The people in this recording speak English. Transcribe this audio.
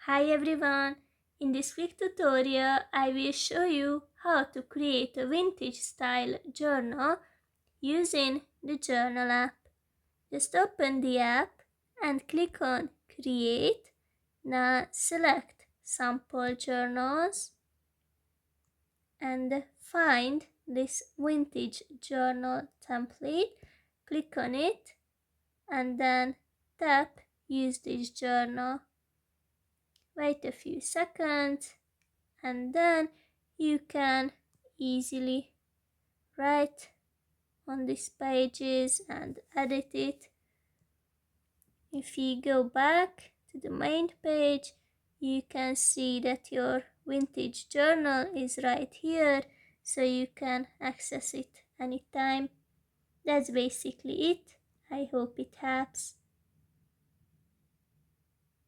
Hi everyone! In this quick tutorial, I will show you how to create a vintage style journal using the Journal app. Just open the app and click on Create. Now select Sample Journals and find this vintage journal template. Click on it and then tap Use this journal. Wait a few seconds and then you can easily write on these pages and edit it. If you go back to the main page, you can see that your vintage journal is right here, so you can access it anytime. That's basically it. I hope it helps.